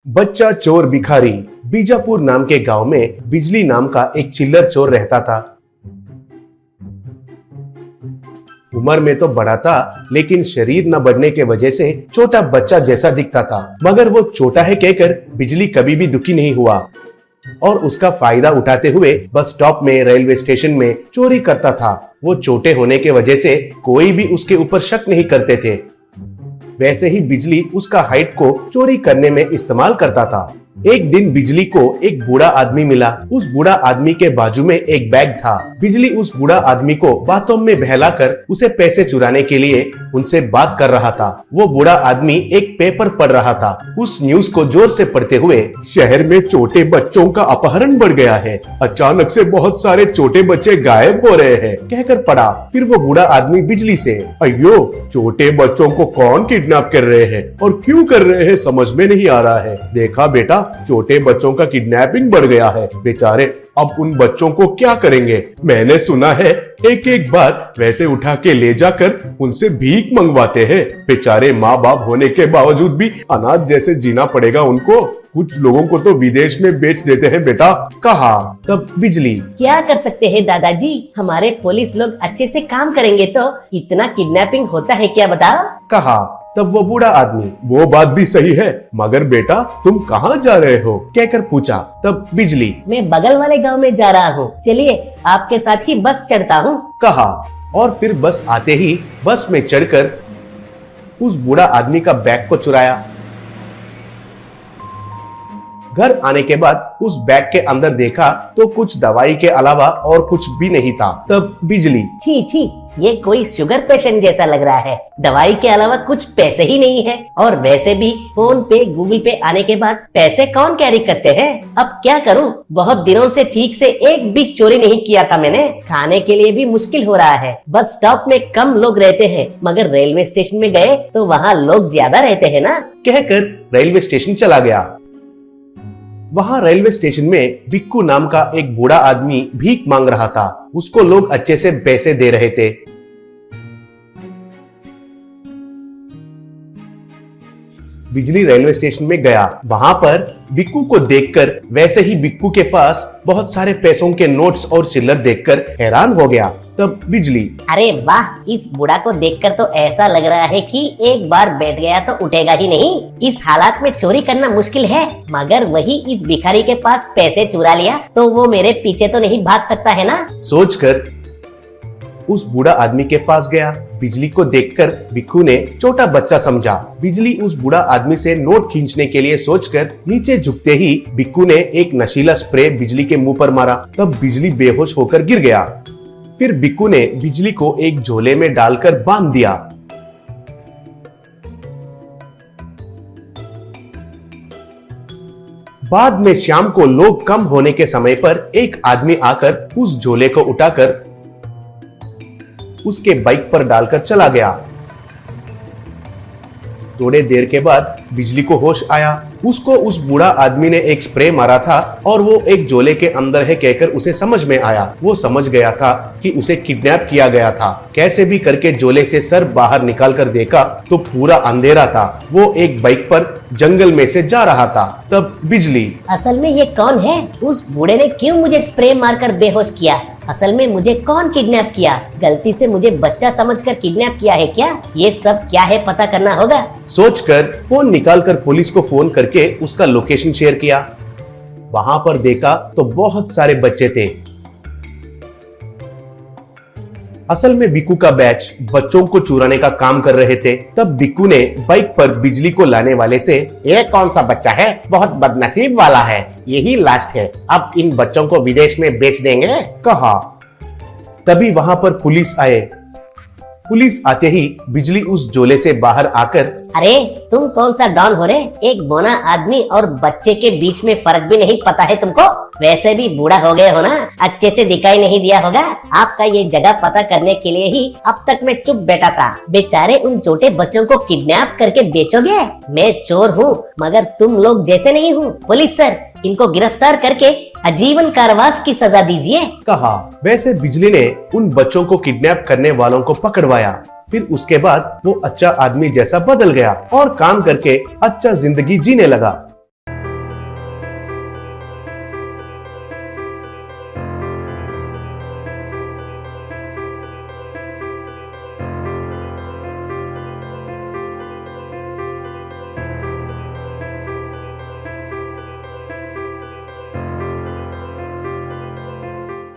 बच्चा चोर भिखारी। बीजापुर नाम के गांव में बिजली नाम का एक चिल्लर चोर रहता था। उम्र में तो बड़ा था, लेकिन शरीर न बढ़ने के वजह से छोटा बच्चा जैसा दिखता था। मगर वो छोटा है कहकर बिजली कभी भी दुखी नहीं हुआ और उसका फायदा उठाते हुए बस स्टॉप में, रेलवे स्टेशन में चोरी करता था। वो छोटे होने के वजह से कोई भी उसके ऊपर शक नहीं करते थे। वैसे ही बिजली उसका हाइट को चोरी करने में इस्तेमाल करता था। एक दिन बिजली को एक बूढ़ा आदमी मिला। उस बूढ़ा आदमी के बाजू में एक बैग था। बिजली उस बूढ़ा आदमी को बातों में बहलाकर उसे पैसे चुराने के लिए उनसे बात कर रहा था। वो बूढ़ा आदमी एक पेपर पढ़ रहा था। उस न्यूज को जोर से पढ़ते हुए, शहर में छोटे बच्चों का अपहरण बढ़ गया है, अचानक से बहुत सारे छोटे बच्चे गायब हो रहे हैं, कहकर पढ़ा। फिर वो बूढ़ा आदमी बिजली से, अयो छोटे बच्चों को कौन किडनैप कर रहे हैं और क्यों कर रहे हैं समझ में नहीं आ रहा है। देखा बेटा, छोटे बच्चों का किडनैपिंग बढ़ गया है, बेचारे अब उन बच्चों को क्या करेंगे। मैंने सुना है एक एक बार वैसे उठा के ले जाकर उनसे भीख मंगवाते हैं। बेचारे माँ बाप होने के बावजूद भी अनाथ जैसे जीना पड़ेगा उनको। कुछ लोगों को तो विदेश में बेच देते हैं बेटा, कहा। तब बिजली, क्या कर सकते हैं दादाजी, हमारे पुलिस लोग अच्छे से काम करेंगे तो इतना किडनैपिंग होता है क्या बताओ, कहा। तब वो बूढ़ा आदमी, वो बात भी सही है, मगर बेटा तुम कहाँ जा रहे हो, कहकर पूछा। तब बिजली, मैं बगल वाले गांव में जा रहा हूँ, चलिए आपके साथ ही बस चढ़ता हूँ, कहा। और फिर बस आते ही बस में चढ़कर उस बूढ़ा आदमी का बैग को चुराया। घर आने के बाद उस बैग के अंदर देखा तो कुछ दवाई के अलावा और कुछ भी नहीं था। तब बिजली, छी ये कोई शुगर पेशेंट जैसा लग रहा है, दवाई के अलावा कुछ पैसे ही नहीं है। और वैसे भी फोन पे, गूगल पे आने के बाद पैसे कौन कैरी करते हैं। अब क्या करूं, बहुत दिनों से ठीक से एक भी चोरी नहीं किया था मैंने। खाने के लिए भी मुश्किल हो रहा है। बस स्टॉप में कम लोग रहते हैं, मगर रेलवे स्टेशन में गए तो वहाँ लोग ज्यादा रहते हैं ना, कहकर रेलवे स्टेशन चला गया। वहाँ रेलवे स्टेशन में बिक्कू नाम का एक बूढ़ा आदमी भीख मांग रहा था। उसको लोग अच्छे से पैसे दे रहे थे। बिजली रेलवे स्टेशन में गया। वहां पर बिक्कू को देखकर, वैसे ही बिक्कू के पास बहुत सारे पैसों के नोट्स और चिल्लर देखकर हैरान हो गया। तब बिजली, अरे वाह, इस बूढ़ा को देखकर तो ऐसा लग रहा है कि एक बार बैठ गया तो उठेगा ही नहीं। इस हालात में चोरी करना मुश्किल है, मगर वही इस भिखारी के पास पैसे चुरा लिया तो वो मेरे पीछे तो नहीं भाग सकता है ना। सोचकर उस बूढ़ा आदमी के पास गया। बिजली को देखकर बिक्कू ने छोटा बच्चा समझा। बिजली उस बूढ़ा आदमी से नोट खींचने के लिए सोचकर नीचे झुकते ही बिक्कू ने एक नशीला स्प्रे बिजली के मुंह पर मारा। तब बिजली बेहोश होकर गिर गया। फिर बिक्कू ने बिजली को एक झोले में डालकर बांध दिया। बाद में शाम को लोग कम होने के समय पर एक आदमी आकर उस झोले को उठाकर उसके बाइक पर डालकर चला गया। थोड़े देर के बाद बिजली को होश आया। उसको उस बूढ़ा आदमी ने एक स्प्रे मारा था और वो एक झोले के अंदर है कहकर उसे समझ में आया। वो समझ गया था कि उसे किडनैप किया गया था। कैसे भी करके झोले से सर बाहर निकाल कर देखा तो पूरा अंधेरा था। वो एक बाइक पर जंगल में से जा रहा था। तब बिजली, असल में ये कौन है, उस बूढ़े ने क्यों मुझे स्प्रे मारकर बेहोश किया, असल में मुझे कौन किडनैप किया, गलती से मुझे बच्चा समझकर किडनैप किया है क्या, ये सब क्या है पता करना होगा। सोचकर फोन निकालकर पुलिस को फोन करके उसका लोकेशन शेयर किया। वहां पर देखा तो बहुत सारे बच्चे थे। असल में बिक्कू का बैच बच्चों को चुराने का काम कर रहे थे। तब बिक्कू ने बाइक पर बिजली को लाने वाले से, ये कौन सा बच्चा है, बहुत बदनसीब वाला है, यही लास्ट है, अब इन बच्चों को विदेश में बेच देंगे, कहा। तभी वहां पर पुलिस आए। पुलिस आते ही बिजली उस झोले से बाहर आकर, अरे तुम कौन सा डॉन हो रे, एक बोना आदमी और बच्चे के बीच में फर्क भी नहीं पता है तुमको, वैसे भी बूढ़ा हो गए हो ना, अच्छे से दिखाई नहीं दिया होगा। आपका ये जगह पता करने के लिए ही अब तक मैं चुप बैठा था। बेचारे उन छोटे बच्चों को किडनैप करके बेचोगे। मैं चोर हूँ मगर तुम लोग जैसे नहीं हूँ। पुलिस सर, इनको गिरफ्तार करके आजीवन कारावास की सजा दीजिए, कहा। वैसे बिजली ने उन बच्चों को किडनैप करने वालों को पकड़वाया। फिर उसके बाद वो अच्छा आदमी जैसा बदल गया और काम करके अच्छा जिंदगी जीने लगा।